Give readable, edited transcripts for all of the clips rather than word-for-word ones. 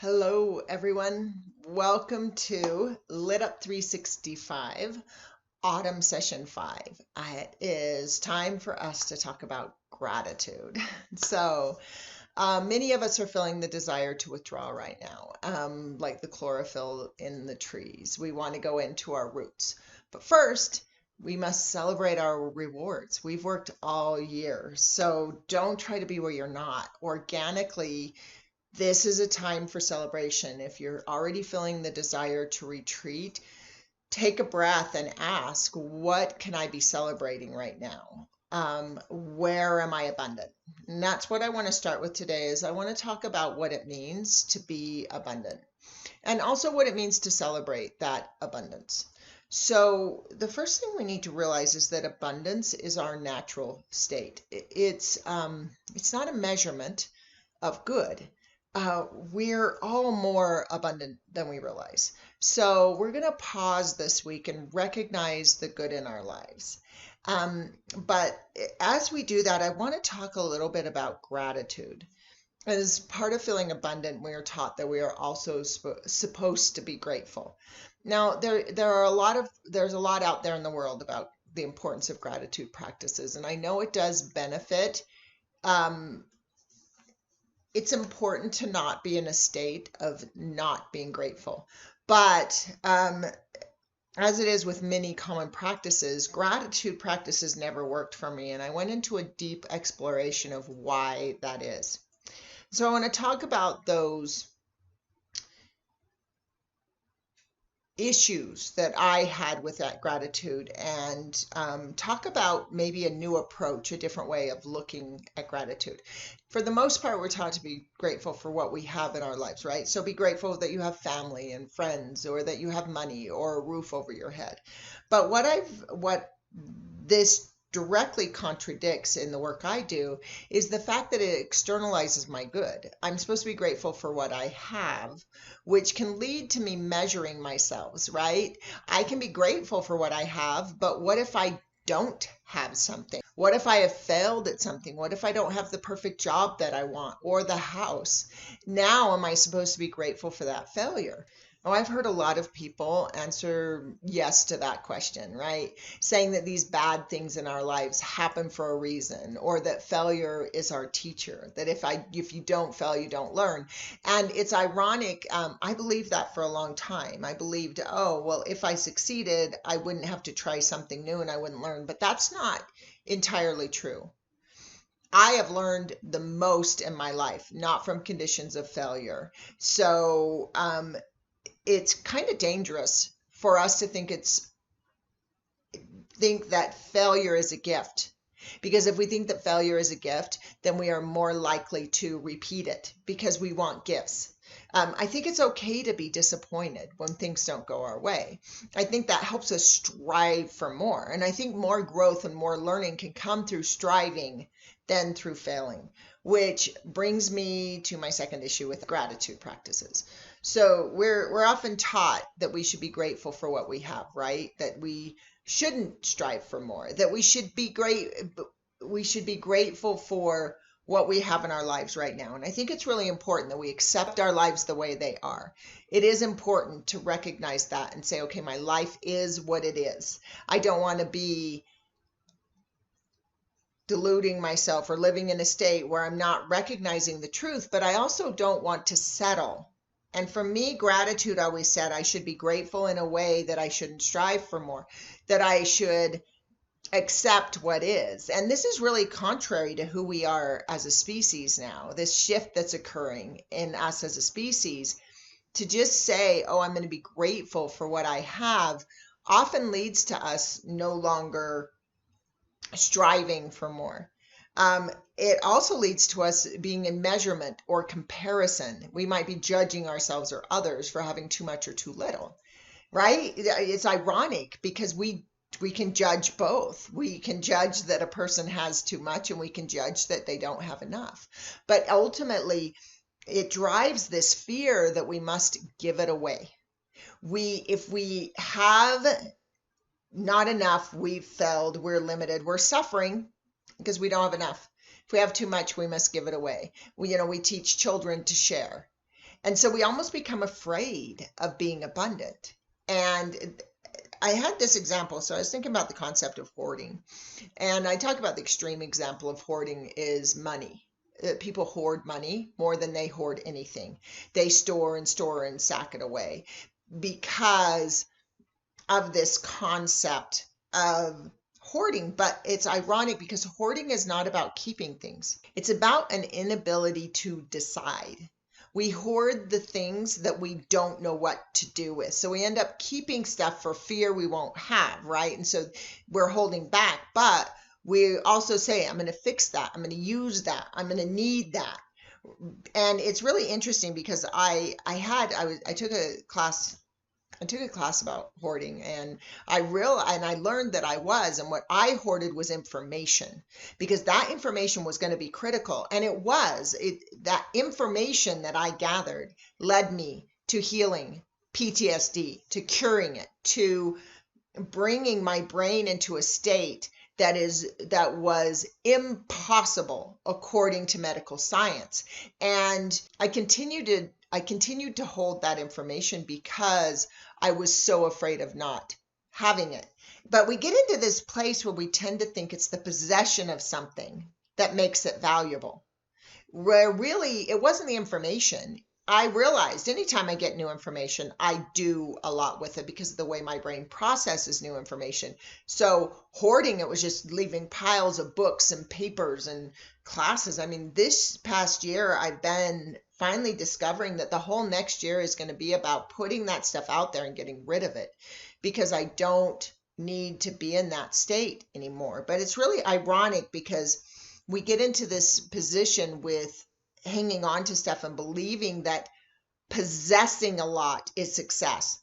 Hello, everyone. Welcome to LiTup 365, Autumn Session 5. It is time for us to talk about gratitude. Many of us are feeling the desire to withdraw right now, like the chlorophyll in the trees. We want to go into our roots. But first, we must celebrate our rewards. We've worked all year, so don't try to be where you're not. Organically, this is a time for celebration. If you're already feeling the desire to retreat, take a breath and ask, what can I be celebrating right now? Where am I abundant? And that's what I want to start with today is I want to talk about what it means to be abundant and also what it means to celebrate that abundance. So the first thing we need to realize is that abundance is our natural state. It's not a measurement of good. We're all more abundant than we realize. So we're going to pause this week and recognize the good in our lives. But as we do that, I want to talk a little bit about gratitude. As part of feeling abundant, we are taught that we are also supposed to be grateful. Now, there's a lot out there in the world about the importance of gratitude practices, and I know it does benefit. It's important to not be in a state of not being grateful. But as it is with many common practices, gratitude practices never worked for me. And I went into a deep exploration of why that is. So I want to talk about those issues that I had with that gratitude and talk about maybe a new approach, a different way of looking at gratitude. For the most part, we're taught to be grateful for what we have in our lives, right? So be grateful that you have family and friends, or that you have money or a roof over your head. But what this directly contradicts in the work I do is the fact that it externalizes my good. I'm supposed to be grateful for what I have, which can lead to me measuring myself, right? I can be grateful for what I have, but what if I don't have something? What if I have failed at something? What if I don't have the perfect job that I want or the house? Now, am I supposed to be grateful for that failure? Oh, I've heard a lot of people answer yes to that question, right? Saying that these bad things in our lives happen for a reason, or that failure is our teacher, that if you don't fail, you don't learn. And it's ironic. I believed that for a long time. I believed, oh, well, if I succeeded, I wouldn't have to try something new and I wouldn't learn. But that's not entirely true. I have learned the most in my life, not from conditions of failure. So, it's kind of dangerous for us to think that failure is a gift. Because if we think that failure is a gift, then we are more likely to repeat it because we want gifts. I think it's okay to be disappointed when things don't go our way. I think that helps us strive for more. And I think more growth and more learning can come through striving than through failing, which brings me to my second issue with gratitude practices. So we're often taught that we should be grateful for what we have, right? That we shouldn't strive for more, that we should be grateful for what we have in our lives right now. And I think it's really important that we accept our lives the way they are. It is important to recognize that and say, okay, my life is what it is. I don't want to be deluding myself or living in a state where I'm not recognizing the truth, but I also don't want to settle. And for me, gratitude always said I should be grateful in a way that I shouldn't strive for more, that I should accept what is. And this is really contrary to who we are as a species now, this shift that's occurring in us as a species. To just say, oh, I'm going to be grateful for what I have, often leads to us no longer striving for more. It also leads to us being in measurement or comparison. We might be judging ourselves or others for having too much or too little, right? It's ironic because we can judge both. We can judge that a person has too much and we can judge that they don't have enough. But ultimately, it drives this fear that we must give it away. If we have not enough, we've failed, we're limited, we're suffering because we don't have enough. If we have too much, we must give it away. We teach children to share. And so we almost become afraid of being abundant. And I had this example. So I was thinking about the concept of hoarding. And I talk about the extreme example of hoarding is money. People hoard money more than they hoard anything. They store and sack it away because of this concept of hoarding. But it's ironic because hoarding is not about keeping things, it's about an inability to decide. We hoard the things that we don't know what to do with. So we end up keeping stuff for fear we won't have, right? And so we're holding back, but we also say, I'm going to fix that. I'm going to use that. I'm going to need that. And it's really interesting because I took a class about hoarding, and I learned that and what I hoarded was information, because that information was going to be critical. And that information that I gathered led me to healing PTSD, to curing it, to bringing my brain into a state that was impossible according to medical science. And I continued to hold that information because I was so afraid of not having it. But we get into this place where we tend to think it's the possession of something that makes it valuable, where really it wasn't the information. I realized anytime I get new information, I do a lot with it because of the way my brain processes new information. So hoarding, it was just leaving piles of books and papers and classes. I mean, this past year, I've been finally discovering that the whole next year is going to be about putting that stuff out there and getting rid of it, because I don't need to be in that state anymore. But it's really ironic because we get into this position with hanging on to stuff and believing that possessing a lot is success.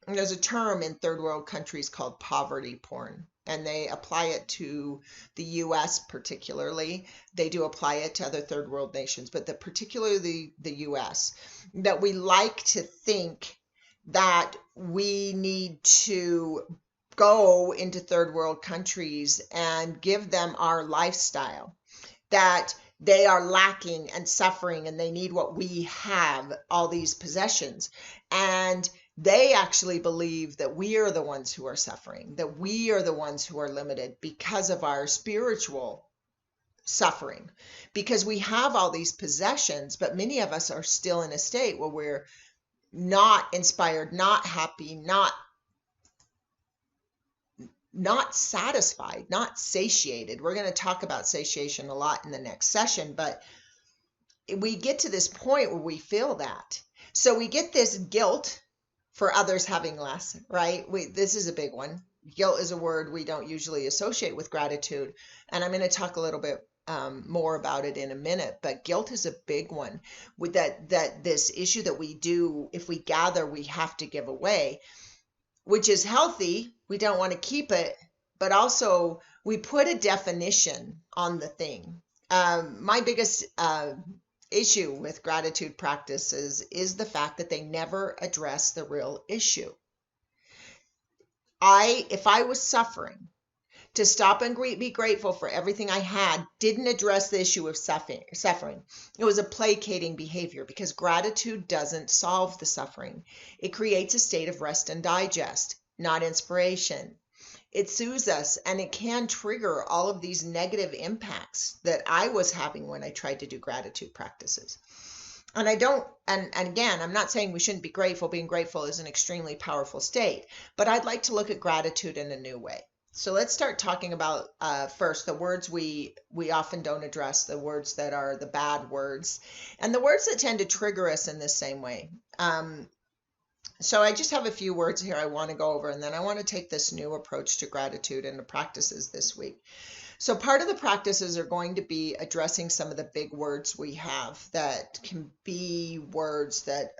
And there's a term in third world countries called poverty porn, and they apply it to the US particularly. They do apply it to other third world nations, but particularly the US, that we like to think that we need to go into third world countries and give them our lifestyle, that they are lacking and suffering and they need what we have, all these possessions. And they actually believe that we are the ones who are suffering, that we are the ones who are limited because of our spiritual suffering, because we have all these possessions, but many of us are still in a state where we're not inspired, not happy, not satisfied, not satiated. We're going to talk about satiation a lot in the next session, but we get to this point where we feel that. So we get this guilt for others having less, right? This is a big one. Guilt is a word we don't usually associate with gratitude. And I'm going to talk a little bit more about it in a minute, but guilt is a big one, with that this issue that we do, if we gather, we have to give away, which is healthy. We don't want to keep it, but also we put a definition on the thing. My biggest issue with gratitude practices is the fact that they never address the real issue. If I was suffering, to stop and be grateful for everything I had didn't address the issue of suffering. It was a placating behavior, because gratitude doesn't solve the suffering. It creates a state of rest and digest, not inspiration. It soothes us, and it can trigger all of these negative impacts that I was having when I tried to do gratitude practices. And again, I'm not saying we shouldn't be grateful. Being grateful is an extremely powerful state, but I'd like to look at gratitude in a new way. So let's start talking about first the words we often don't address, the words that are the bad words, and the words that tend to trigger us in this same way. So I just have a few words here I want to go over, and then I want to take this new approach to gratitude and the practices this week. So part of the practices are going to be addressing some of the big words we have that can be words that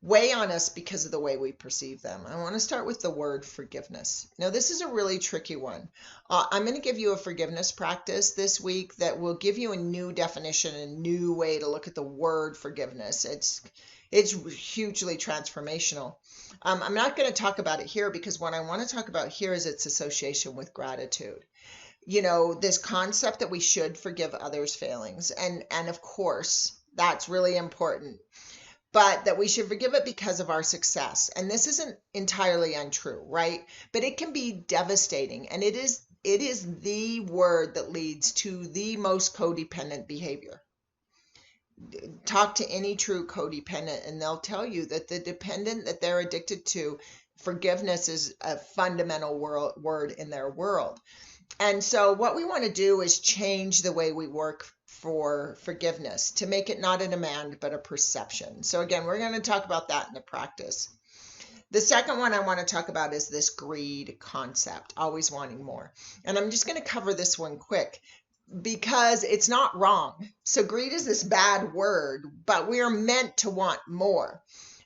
weigh on us because of the way we perceive them. I want to start with the word forgiveness. Now, this is a really tricky one. I'm going to give you a forgiveness practice this week that will give you a new definition, a new way to look at the word forgiveness. It's hugely transformational. I'm not going to talk about it here, because what I want to talk about here is its association with gratitude. You know, this concept that we should forgive others' failings. And of course, that's really important. but that we should forgive it because of our success. And this isn't entirely untrue, right? But it can be devastating, and it is the word that leads to the most codependent behavior. Talk to any true codependent and they'll tell you that the dependent that they're addicted to, forgiveness is a fundamental word in their world. And so what we want to do is change the way we work for forgiveness to make it not a demand, but a perception. So again, we're going to talk about that in the practice. The second one I want to talk about is this greed concept, always wanting more. And I'm just going to cover this one quick because it's not wrong. So greed is this bad word, but we are meant to want more.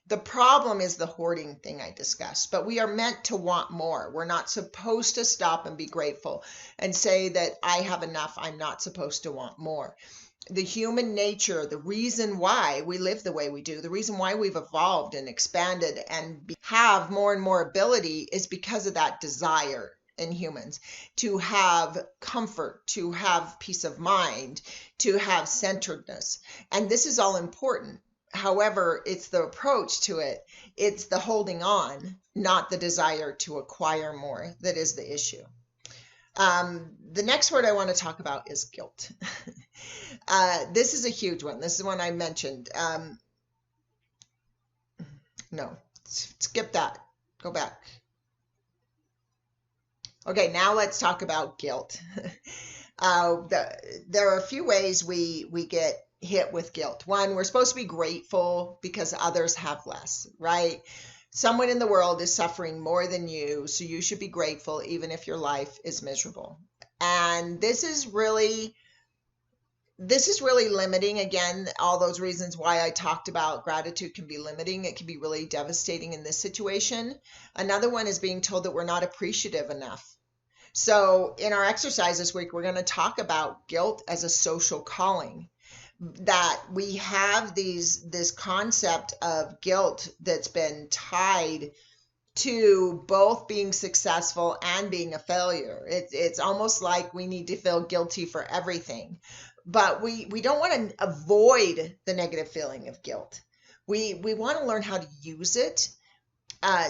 The problem is the hoarding thing I discussed, but we are meant to want more. We're not supposed to stop and be grateful and say that I have enough. I'm not supposed to want more. The human nature, the reason why we live the way we do, the reason why we've evolved and expanded and have more and more ability is because of that desire in humans to have comfort, to have peace of mind, to have centeredness. And this is all important. However, it's the approach to it. It's the holding on, not the desire to acquire more, that is the issue. The next word I want to talk about is guilt. This is a huge one. This is one I mentioned. No, skip that. Go back. Okay, now let's talk about guilt. There are a few ways we get hit with guilt. One, we're supposed to be grateful because others have less, right? Someone in the world is suffering more than you, so you should be grateful even if your life is miserable. And this is really limiting. Again, all those reasons why I talked about gratitude can be limiting. It can be really devastating in this situation. Another one is being told that we're not appreciative enough. So in our exercise this week, we're going to talk about guilt as a social calling. That we have this concept of guilt that's been tied to both being successful and being a failure. It's almost like we need to feel guilty for everything. But we don't want to avoid the negative feeling of guilt. We want to learn how to use it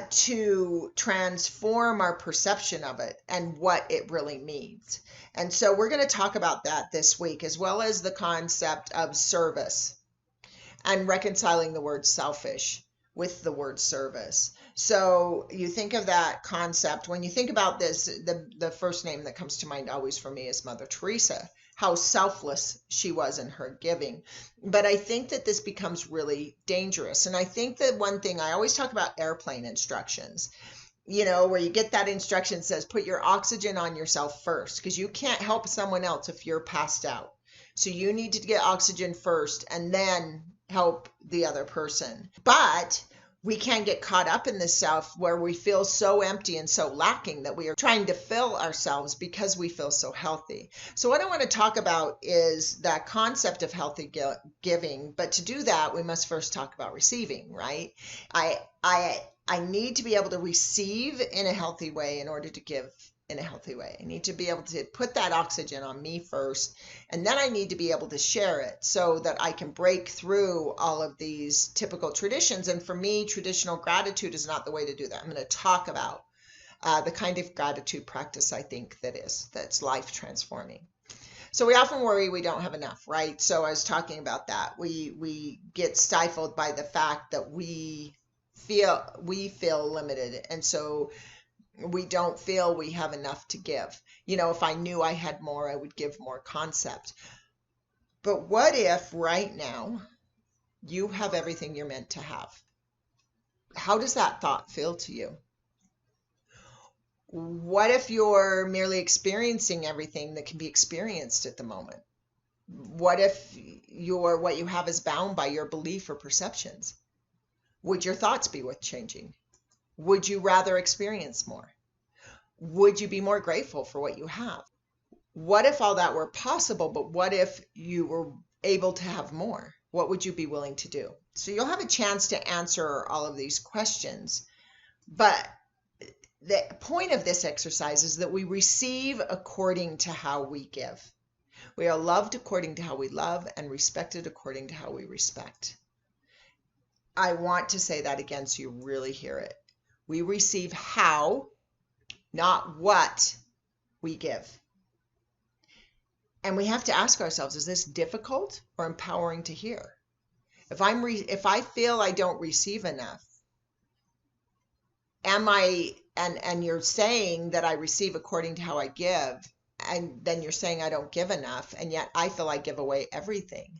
to transform our perception of it and what it really means. And so we're going to talk about that this week, as well as the concept of service and reconciling the word selfish with the word service. So you think of that concept. When you think about this, the first name that comes to mind always for me is Mother Teresa, how selfless she was in her giving. But I think that this becomes really dangerous. And I think that one thing, I always talk about airplane instructions, where you get that instruction says, put your oxygen on yourself first, because you can't help someone else if you're passed out. So you need to get oxygen first and then help the other person. But we can get caught up in this self where we feel so empty and so lacking that we are trying to fill ourselves because we feel so healthy. So what I want to talk about is that concept of healthy giving. But to do that, we must first talk about receiving, right? I need to be able to receive in a healthy way in order to give in a healthy way. I need to be able to put that oxygen on me first, and then I need to be able to share it so that I can break through all of these typical traditions. And for me, traditional gratitude is not the way to do that. I'm going to talk about the kind of gratitude practice I think that's life transforming. So we often worry we don't have enough, right? So I was talking about that. We get stifled by the fact that we feel limited, and so we don't feel we have enough to give. If I knew I had more, I would give more concept. But what if right now you have everything you're meant to have? How does that thought feel to you? What if you're merely experiencing everything that can be experienced at the moment? What if what you have is bound by your belief or perceptions? Would your thoughts be worth changing? Would you rather experience more? Would you be more grateful for what you have? What if all that were possible, but what if you were able to have more? What would you be willing to do? So you'll have a chance to answer all of these questions. But the point of this exercise is that we receive according to how we give. We are loved according to how we love and respected according to how we respect. I want to say that again so you really hear it. We receive how, not what we give. And we have to ask ourselves, is this difficult or empowering to hear? If I feel I don't receive enough, am I, and you're saying that I receive according to how I give, and then you're saying I don't give enough, and yet I feel I give away everything.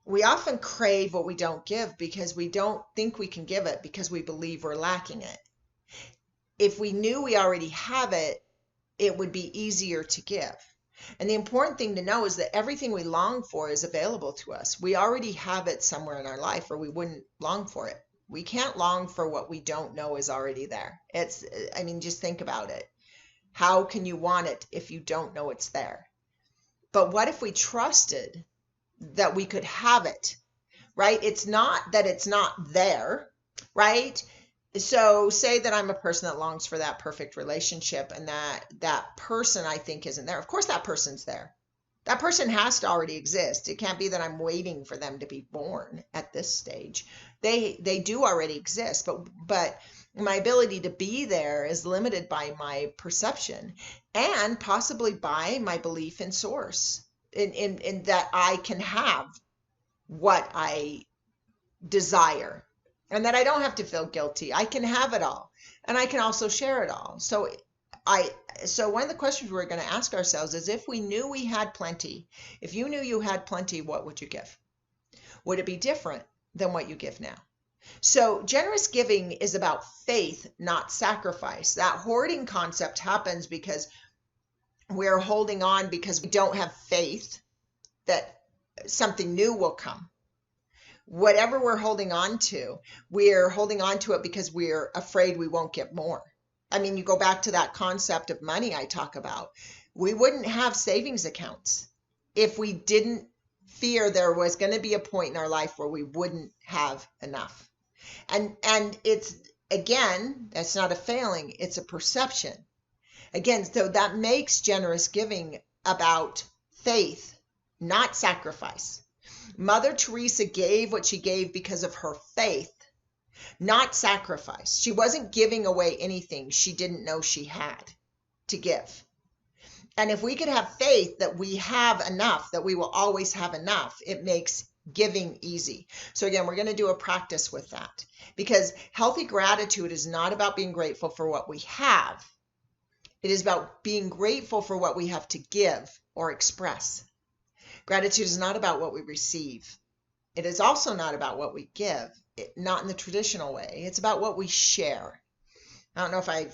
We often crave what we don't give because we don't think we can give it because we believe we're lacking it. If we knew we already have it, it would be easier to give. And the important thing to know is that everything we long for is available to us. We already have it somewhere in our life, or we wouldn't long for it. We can't long for what we don't know is already there. Just think about it. How can you want it if you don't know it's there? But what if we trusted that we could have it, right? It's not that it's not there, right? So say that I'm a person that longs for that perfect relationship, and that person I think isn't there. Of course that person's there. That person has to already exist. It can't be that I'm waiting for them to be born at this stage. They do already exist, but my ability to be there is limited by my perception and possibly by my belief in source, in that I can have what I desire, and that I don't have to feel guilty. I can have it all, and I can also share it all. So one of the questions we're going to ask ourselves is, if we knew we had plenty, if you knew you had plenty, what would you give? Would it be different than what you give now? So generous giving is about faith, not sacrifice. That hoarding concept happens because we're holding on because we don't have faith that something new will come. Whatever we're holding on to, we're holding on to it because we're afraid we won't get more. You go back to that concept of money I talk about. We wouldn't have savings accounts if we didn't fear there was going to be a point in our life where we wouldn't have enough. And it's, again, that's not a failing, it's a perception. Again, so that makes generous giving about faith, not sacrifice. Mother Teresa gave what she gave because of her faith, not sacrifice. She wasn't giving away anything she didn't know she had to give. And if we could have faith that we have enough, that we will always have enough, it makes giving easy. So again, we're going to do a practice with that, because healthy gratitude is not about being grateful for what we have. It is about being grateful for what we have to give or express. Gratitude is not about what we receive. It is also not about what we give, not in the traditional way. It's about what we share. I don't know if I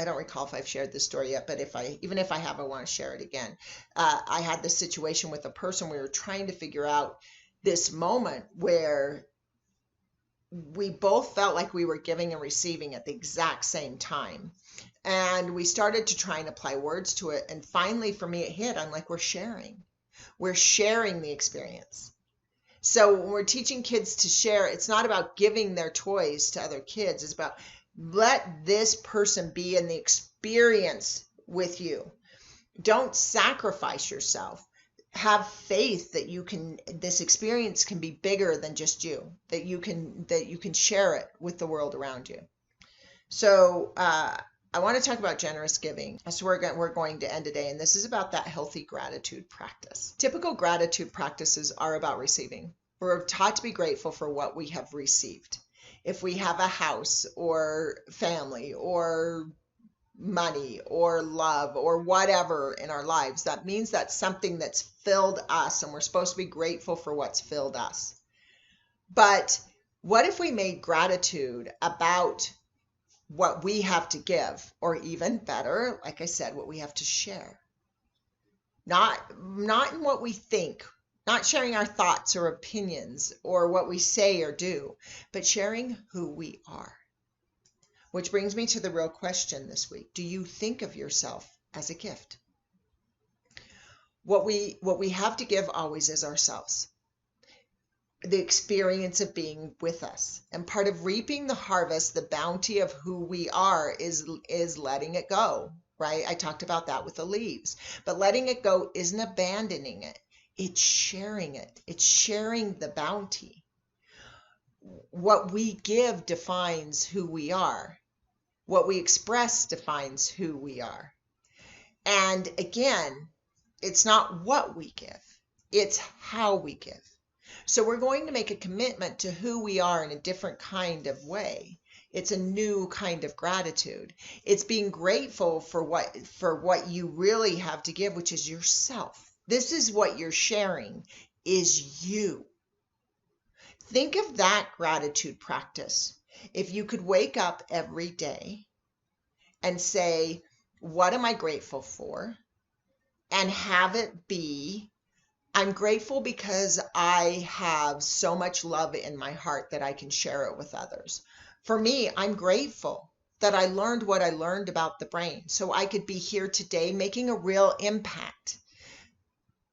don't recall if I've shared this story yet, but even if I have, I want to share it again. I had this situation with a person. We were trying to figure out this moment where we both felt like we were giving and receiving at the exact same time. And we started to try and apply words to it. And finally, for me, it hit. I'm like, we're sharing. We're sharing the experience. So when we're teaching kids to share, it's not about giving their toys to other kids. It's about, let this person be in the experience with you. Don't sacrifice yourself. Have faith that this experience can be bigger than just you, that you can share it with the world around you. So I want to talk about generous giving. So we're going to end today, and this is about that healthy gratitude practice. Typical gratitude practices are about receiving. We're taught to be grateful for what we have received. If we have a house or family or money or love or whatever in our lives, that means that's something that's filled us, and we're supposed to be grateful for what's filled us. But what if we made gratitude about what we have to give, or even better, like I said, what we have to share? Not in what we think, not sharing our thoughts or opinions or what we say or do, but sharing who we are. Which brings me to the real question this week. Do you think of yourself as a gift? What we have to give always is ourselves. The experience of being with us. And part of reaping the harvest, the bounty of who we are, is letting it go, right? I talked about that with the leaves. But letting it go isn't abandoning it. It's sharing it. It's sharing the bounty. what we give defines who we are. What we express defines who we are. And again, it's not what we give, it's how we give. So we're going to make a commitment to who we are in a different kind of way. It's a new kind of gratitude. It's being grateful for what you really have to give, which is yourself. This is what you're sharing, is you. Think of that gratitude practice. If you could wake up every day and say, what am I grateful for? And have it be, I'm grateful because I have so much love in my heart that I can share it with others. For me, I'm grateful that I learned what I learned about the brain so I could be here today making a real impact,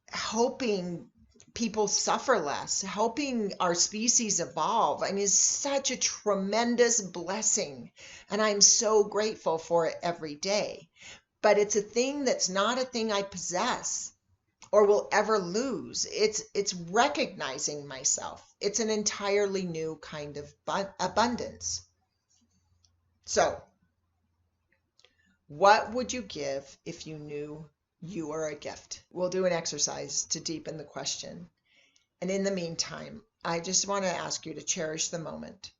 helping people suffer less, helping our species evolve. I mean, it's such a tremendous blessing, and I'm so grateful for it every day. But it's a thing that's not a thing I possess or will ever lose. It's recognizing myself. It's an entirely new kind of abundance. So, what would you give if you knew you were a gift? We'll do an exercise to deepen the question. And in the meantime, I just want to ask you to cherish the moment,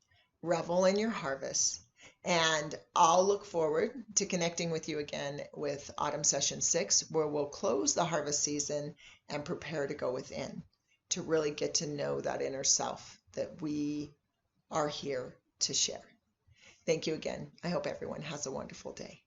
revel in your harvest, and I'll look forward to connecting with you again with Autumn Session 6, where we'll close the harvest season and prepare to go within, to really get to know that inner self that we are here to share. Thank you again. I hope everyone has a wonderful day.